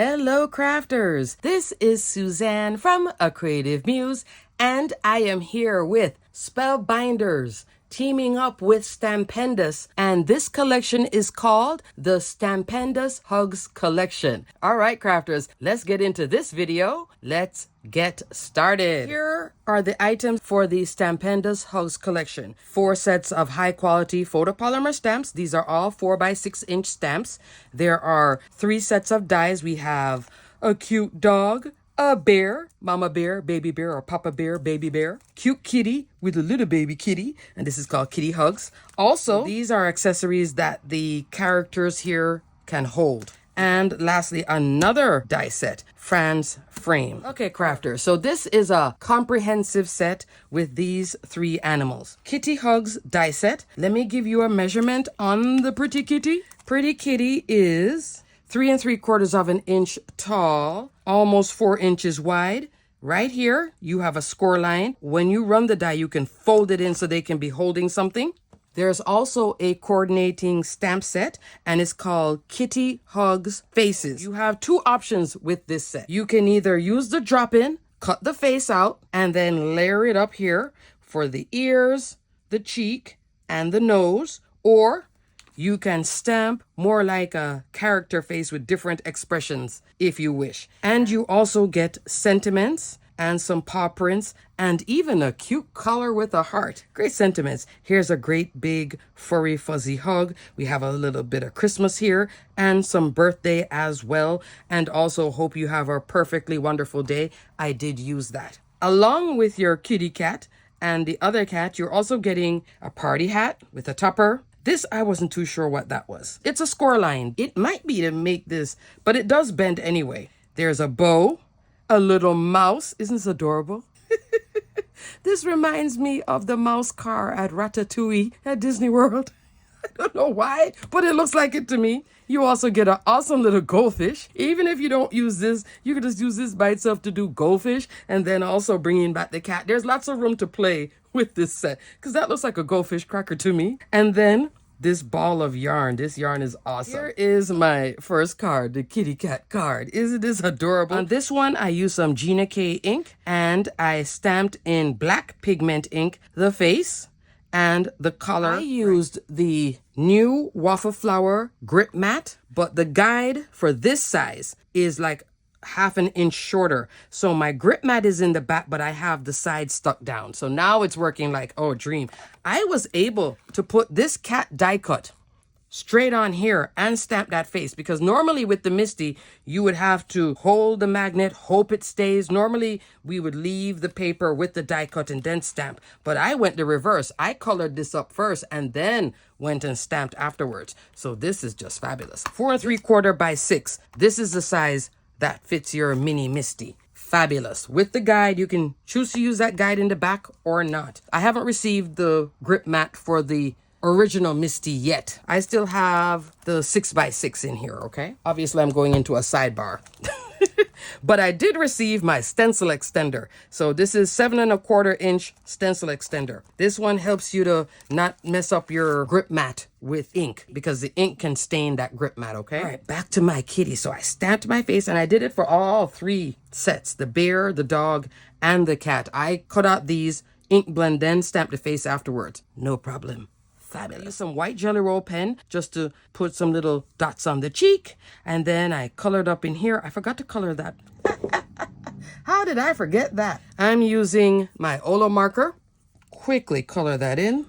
Hello, crafters. This is Suzanne from A Creative Muse, and I am here with Spellbinders, teaming up with Stampendous, and this collection is called the Stampendous Hugs Collection. All right, crafters, let's get into this video. Let's get started. Here are the items for the Stampendous Hugs Collection. 4 sets of high-quality photopolymer stamps. These are all 4x6-inch stamps. There are 3 sets of dies. We have a cute dog, a bear, mama bear, baby bear, or papa bear, baby bear, cute kitty with a little baby kitty, and this is called Kitty Hugs. Also, these are accessories that the characters here can hold. And lastly, another die set, Fran's frame. Okay, crafters, so this is a comprehensive set with these 3 animals. Kitty Hugs die set. Let me give you a measurement on the pretty kitty. Pretty kitty is 3 3/4 inch tall, almost 4 inches wide. Right here, you have a score line. When you run the die, you can fold it in so they can be holding something. There's also a coordinating stamp set, and it's called Kitty Hugs Faces. You have 2 options with this set. You can either use the drop-in, cut the face out, and then layer it up here for the ears, the cheek, and the nose, or you can stamp more like a character face with different expressions if you wish. And you also get sentiments and some paw prints and even a cute collar with a heart. Great sentiments. Here's a great big furry fuzzy hug. We have a little bit of Christmas here and some birthday as well. And also hope you have a perfectly wonderful day. I did use that. Along with your kitty cat and the other cat, you're also getting a party hat with a topper. This, I wasn't too sure what that was. It's a score line. It might be to make this, but it does bend anyway. There's a bow, a little mouse. Isn't this adorable? This reminds me of the mouse car at Ratatouille at Disney World. I don't know why, but it looks like it to me. You also get an awesome little goldfish. Even if you don't use this, you can just use this by itself to do goldfish and then also bringing back the cat. There's lots of room to play with this set because that looks like a goldfish cracker to me. And then this ball of yarn. This yarn is awesome. Here is my first card, the kitty cat card. Isn't this adorable? On this one, I used some Gina K ink and I stamped in black pigment ink the face and the color. I used the new Waffle Flower grip mat, but the guide for this size is like 1/2 inch shorter. So my grip mat is in the back, but I have the side stuck down. So now it's working like, oh, dream. I was able to put this cat die cut straight on here and stamp that face because normally with the Misty, you would have to hold the magnet, hope it stays. Normally, we would leave the paper with the die cut and then stamp. But I went the reverse. I colored this up first and then went and stamped afterwards. So this is just fabulous. 4 3/4 by 6. This is the size that fits your mini Misty. Fabulous. With the guide, you can choose to use that guide in the back or not. I haven't received the grip mat for the original Misty yet. I still have the 6x6 in here, okay? Obviously, I'm going into a sidebar. But I did receive my stencil extender. So this is 7 1/4 inch stencil extender. This one helps you to not mess up your grip mat with ink because the ink can stain that grip mat, okay? All right, back to my kitty. So I stamped my face and I did it for all 3 sets, the bear, the dog, and the cat. I cut out these ink blend, then stamped the face afterwards. No problem. Fabulous. I used some white Jelly Roll pen just to put some little dots on the cheek. And then I colored up in here. I forgot to color that. How did I forget that? I'm using my Olo marker. Quickly color that in.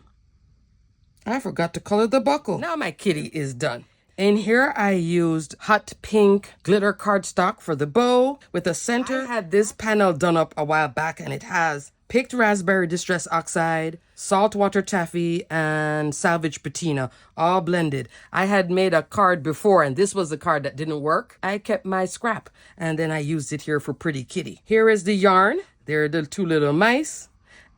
I forgot to color the buckle. Now my kitty is done. In here, I used hot pink glitter cardstock for the bow with a center. I had this panel done up a while back and it has picked raspberry distress oxide, saltwater taffy, and salvage patina, all blended. I had made a card before, and this was the card that didn't work. I kept my scrap, and then I used it here for Pretty Kitty. Here is the yarn. There are the 2 little mice.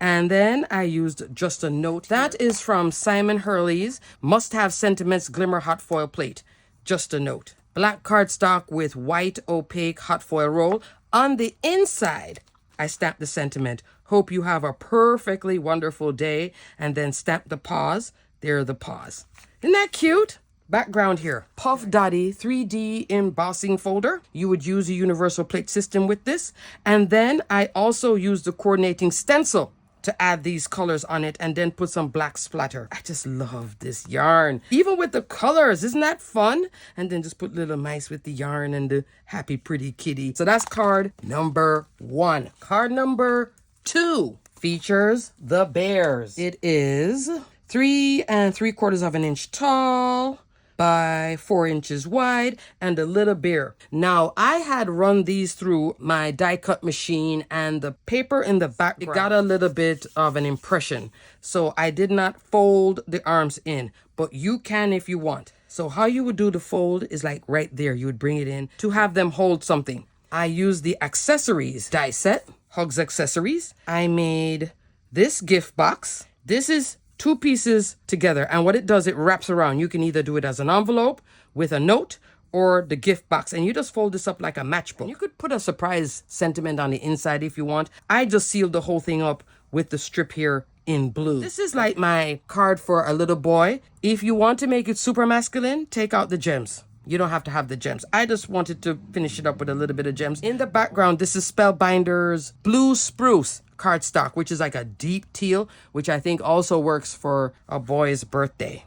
And then I used just a note. That is from Simon Hurley's Must Have Sentiments Glimmer Hot Foil Plate. Just a note. Black cardstock with white opaque hot foil roll. On the inside, I stamped the sentiment. Hope you have a perfectly wonderful day. And then stamp the paws. There are the paws. Isn't that cute? background here. Puff Daddy 3D embossing folder. You would use a universal plate system with this. And then I also use the coordinating stencil to add these colors on it and then put some black splatter. I just love this yarn. Even with the colors, isn't that fun? And then just put little mice with the yarn and the happy pretty kitty. So that's card number 1. Card number 2 features the bears. It is 3 3/4 of an inch tall by 4 inches wide and a little bear. Now I had run these through my die cut machine and the paper in the background, it got a little bit of an impression. So I did not fold the arms in, but you can if you want. So how you would do the fold is like right there. You would bring it in to have them hold something. I used the accessories die set, Hugs accessories. I made this gift box. This is 2 pieces together, and what it does, it wraps around. You can either do it as an envelope with a note or the gift box, and you just fold this up like a matchbook. You could put a surprise sentiment on the inside if you want. I just sealed the whole thing up with the strip here in blue. This is like my card for a little boy. If you want to make it super masculine, take out the gems. You don't have to have the gems. I just wanted to finish it up with a little bit of gems. In the background, this is Spellbinders Blue Spruce cardstock, which is like a deep teal, which I think also works for a boy's birthday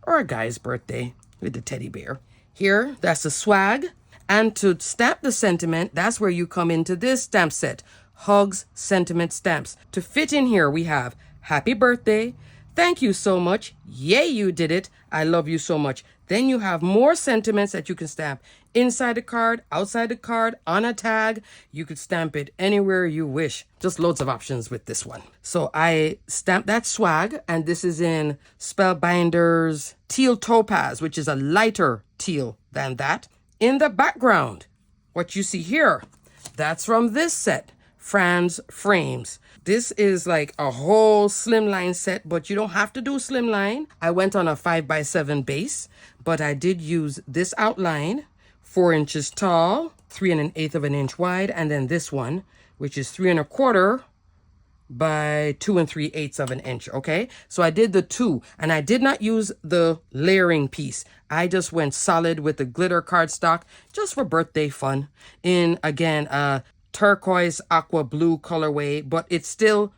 or a guy's birthday with the teddy bear. Here, that's the swag. And to stamp the sentiment, that's where you come into this stamp set, Hugs Sentiment Stamps. To fit in here, we have Happy Birthday, Thank you so much, Yay, you did it, I love you so much. Then you have more sentiments that you can stamp inside the card, outside the card, on a tag. You could stamp it anywhere you wish. Just loads of options with this one. So I stamped that swag, and this is in Spellbinders Teal Topaz, which is a lighter teal than that. In the background, what you see here, that's from this set, Franz Frames. This is like a whole slimline set, but you don't have to do slimline. I went on a 5x7 base, but I did use this outline, 4 inches tall, 3 1/8 of an inch wide, and then this one, which is 3 1/4 by 2 3/8 of an inch. Okay, so I did the 2, and I did not use the layering piece. I just went solid with the glitter cardstock just for birthday fun. In again, turquoise aqua blue colorway, but it's still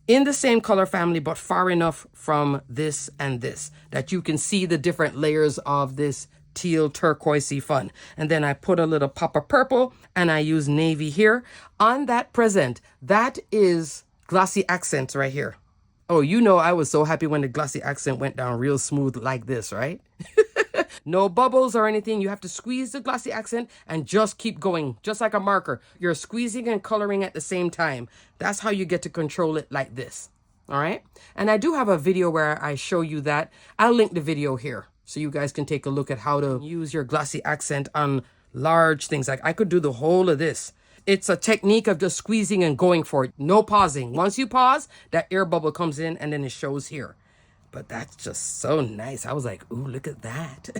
in the same color family, but far enough from this and this that you can see the different layers of this teal turquoisey fun. And then I put a little pop of purple, and I use navy here. On that present, that is glossy accents right here. Oh, you know, I was so happy when the glossy accent went down real smooth like this, right? No bubbles or anything. You have to squeeze the glossy accent and just keep going, just like a marker. You're squeezing and coloring at the same time. That's how you get to control it like this. All right. And I do have a video where I show you that. I'll link the video here so you guys can take a look at how to use your glossy accent on large things. Like I could do the whole of this. It's a technique of just squeezing and going for it. No pausing. Once you pause, that air bubble comes in and then it shows here. But that's just so nice. I was like, ooh, look at that.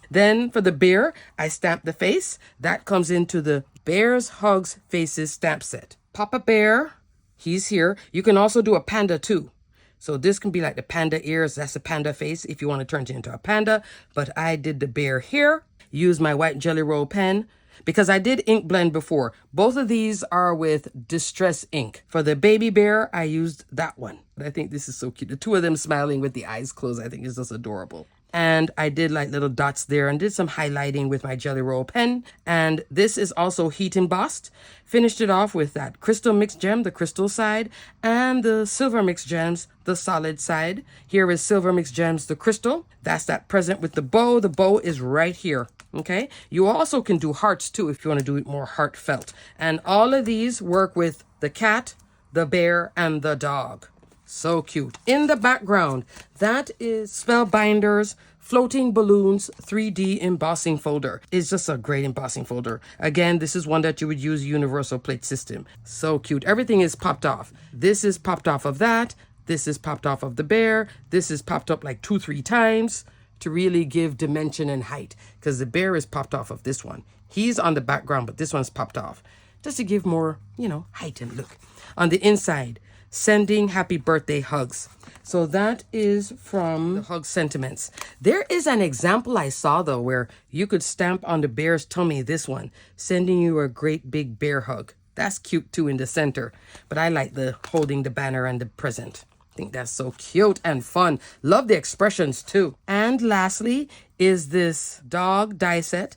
Then for the bear, I stamped the face. That comes into the Bears Hugs Faces stamp set. Papa Bear, he's here. You can also do a panda too. So this can be like the panda ears. That's a panda face if you want to turn it into a panda. But I did the bear here. Use my white Jelly Roll pen, because I did ink blend before. Both of these are with Distress ink. For the baby bear, I used that one. I think this is so cute. The two of them smiling with the eyes closed, I think is just adorable. And I did like little dots there and did some highlighting with my Jelly Roll pen. And this is also heat embossed. Finished it off with that crystal mixed gem, the crystal side, and the silver mixed gems, the solid side. Here is silver mixed gems, the crystal. That's that present with the bow. The bow is right here. Okay, you also can do hearts too if you want to do it more heartfelt. And all of these work with the cat, the bear, and the dog. So cute. In the background, that is Spellbinders Floating Balloons 3D embossing folder. It's just a great embossing folder. Again, this is one that you would use universal plate system. So cute. Everything is popped off. This is popped off of that. This is popped off of the bear. This is popped up like 2-3 times to really give dimension and height, because the bear is popped off of this one. He's on the background, but this one's popped off just to give more, height and look. On the inside, sending happy birthday hugs. So that is from the Hug Sentiments. There is an example I saw though where you could stamp on the bear's tummy, this one, sending you a great big bear hug. That's cute too in the center, but I like the holding the banner and the present. I think that's so cute and fun. Love the expressions too. And lastly is this dog die set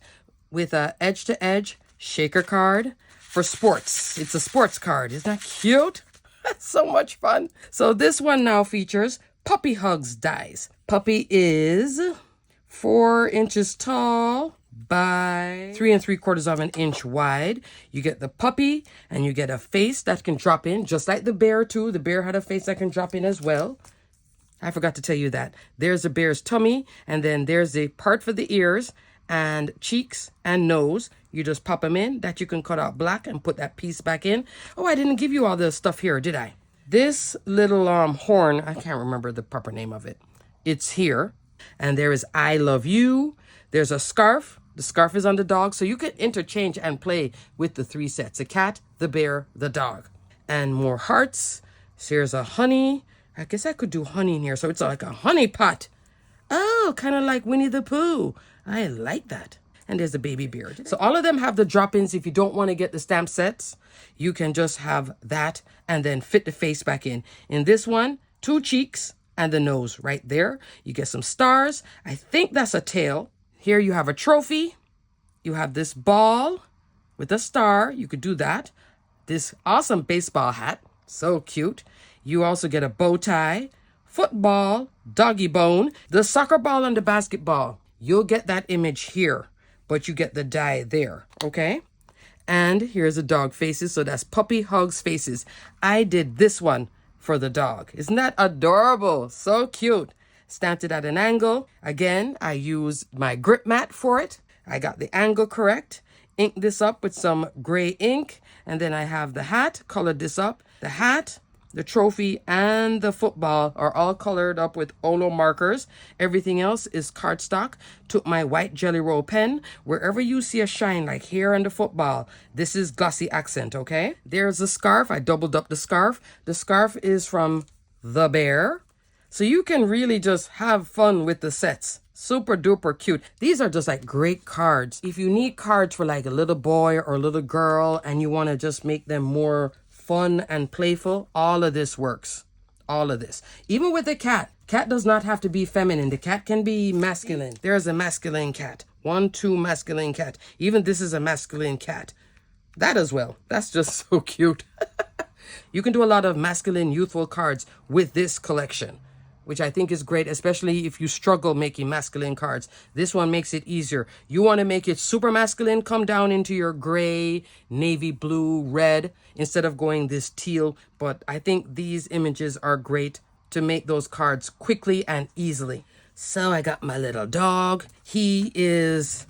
with a edge-to-edge shaker card for sports. It's a sports card. Isn't that cute? That's so much fun. So this one now features Puppy Hugs dies. Puppy is 4 inches tall by 3 3/4 of an inch wide. You get the puppy and you get a face that can drop in, just like the bear too. The bear had a face that can drop in as well. I forgot to tell you that. There's the bear's tummy, and then there's the part for the ears and cheeks and nose. You just pop them in. That you can cut out black and put that piece back in. Oh, I didn't give you all the stuff here, did I? This little horn, I can't remember the proper name of it. It's here. And there is I Love You. There's a scarf. The scarf is on the dog. So you can interchange and play with the 3 sets. The cat, the bear, the dog. And more hearts. So here's a honey. I guess I could do honey in here. So it's like a honey pot. Oh, kind of like Winnie the Pooh. I like that. And there's a baby bear. So all of them have the drop-ins. If you don't want to get the stamp sets, you can just have that and then fit the face back in. In this one, 2 cheeks and the nose right there. You get some stars. I think that's a tail. Here you have a trophy. You have this ball with a star. You could do that. This awesome baseball hat. So cute. You also get a bow tie, football, doggy bone, the soccer ball and the basketball. You'll get that image here, but you get the die there, okay? And here's the dog faces, so that's Puppy Hugs faces. I did this one for the dog. Isn't that adorable? So cute. Stamped it at an angle. Again, I used my grip mat for it. I got the angle correct. Inked this up with some gray ink, and then I have the hat, colored this up. The hat, the trophy, and the football are all colored up with Olo markers. Everything else is cardstock. Took my white Jelly Roll pen. Wherever you see a shine, like here on the football, this is glossy accent, okay? There's the scarf. I doubled up the scarf. The scarf is from the bear. So you can really just have fun with the sets. Super duper cute. These are just like great cards. If you need cards for like a little boy or a little girl and you want to just make them more fun and playful, all of this works. All of this. Even with the cat. Cat does not have to be feminine. The cat can be masculine. There's a masculine cat. 1, 2 masculine cat. Even this is a masculine cat. That as well. That's just so cute. You can do a lot of masculine youthful cards with this collection, which I think is great, especially if you struggle making masculine cards. This one makes it easier. You want to make it super masculine, come down into your gray, navy blue, red, instead of going this teal. But I think these images are great to make those cards quickly and easily. So I got my little dog. He is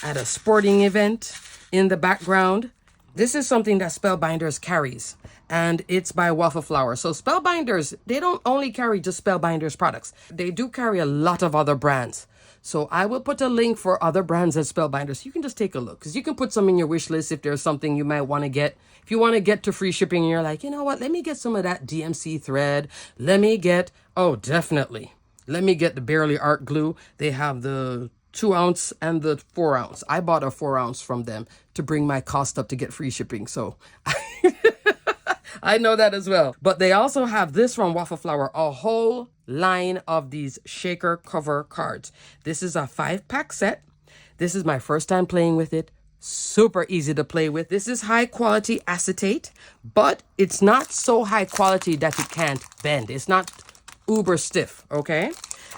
at a sporting event in the background. This is something that Spellbinders carries, and it's by Waffle Flower. So Spellbinders, they don't only carry just Spellbinders products. They do carry a lot of other brands. So I will put a link for other brands at Spellbinders. You can just take a look, because you can put some in your wish list if there's something you might want to get. If you want to get to free shipping and you're like, you know what, let me get some of that DMC thread. Let me get, oh, definitely. Let me get the Barely Art glue. They have the 2 ounce and the 4 ounce. I bought a 4 ounce from them to bring my cost up to get free shipping. So I know that as well. But they also have this from Waffle Flower, a whole line of these shaker cover cards. This is a 5-pack set. This is my first time playing with it. Super easy to play with. This is high quality acetate, but it's not so high quality that it can't bend. It's not uber stiff, okay?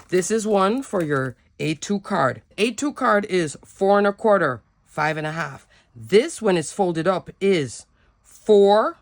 This is one for your A2 card. A2 card is 4 1/4, 5 1/2. This, when it's folded up, is 4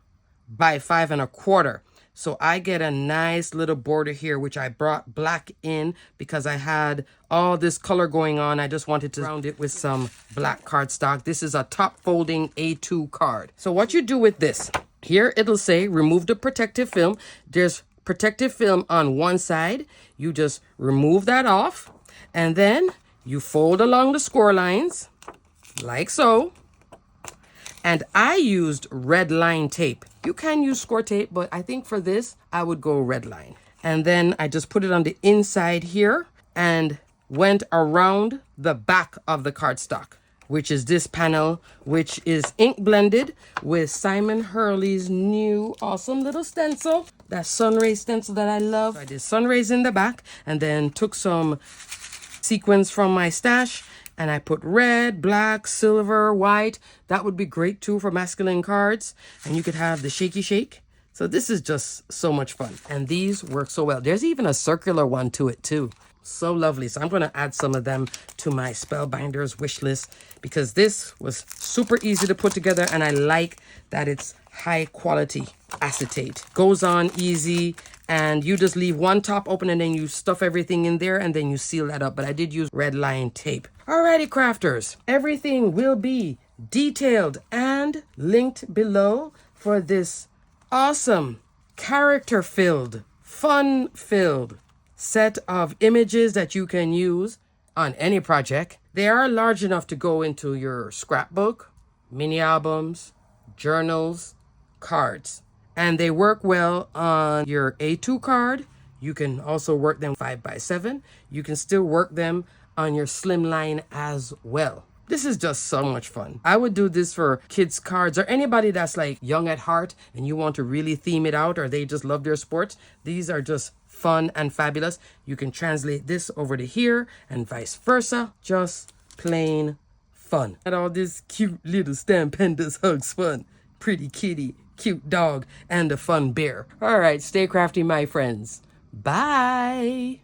by 5 1/4. So I get a nice little border here, which I brought black in because I had all this color going on. I just wanted to round it with some black cardstock. This is a top folding A2 card. So what you do with this, here it'll say remove the protective film. There's protective film on one side. You just remove that off, and then you fold along the score lines like so. And I used red line tape. You can use score tape, but I think for this, I would go red line. And then I just put it on the inside here and went around the back of the cardstock, which is this panel, which is ink blended with Simon Hurley's new awesome little stencil, that sunray stencil that I love. I did sunrays in the back and then took some sequins from my stash and I put red, black, silver, white. That would be great too for masculine cards. And you could have the shaky shake. So this is just so much fun. And these work so well. There's even a circular one to it too. So lovely. So I'm going to add some of them to my Spellbinders wish list because this was super easy to put together and I like that it's high quality acetate. Goes on easy and you just leave one top open and then you stuff everything in there and then you seal that up. But I did use red line tape. Alrighty, crafters. Everything will be detailed and linked below for this awesome, character-filled, fun-filled set of images that you can use on any project. They are large enough to go into your scrapbook, mini albums, journals, cards. And they work well on your A2 card. You can also work them 5x7. You can still work them on your slimline as well. This is just so much fun. I would do this for kids' cards or anybody that's like young at heart and you want to really theme it out or they just love their sports. These are just fun and fabulous. You can translate this over to here and vice versa. Just plain fun. And all this cute little Stampendous Hugs fun. Pretty kitty, cute dog, and a fun bear. All right, stay crafty, my friends. Bye.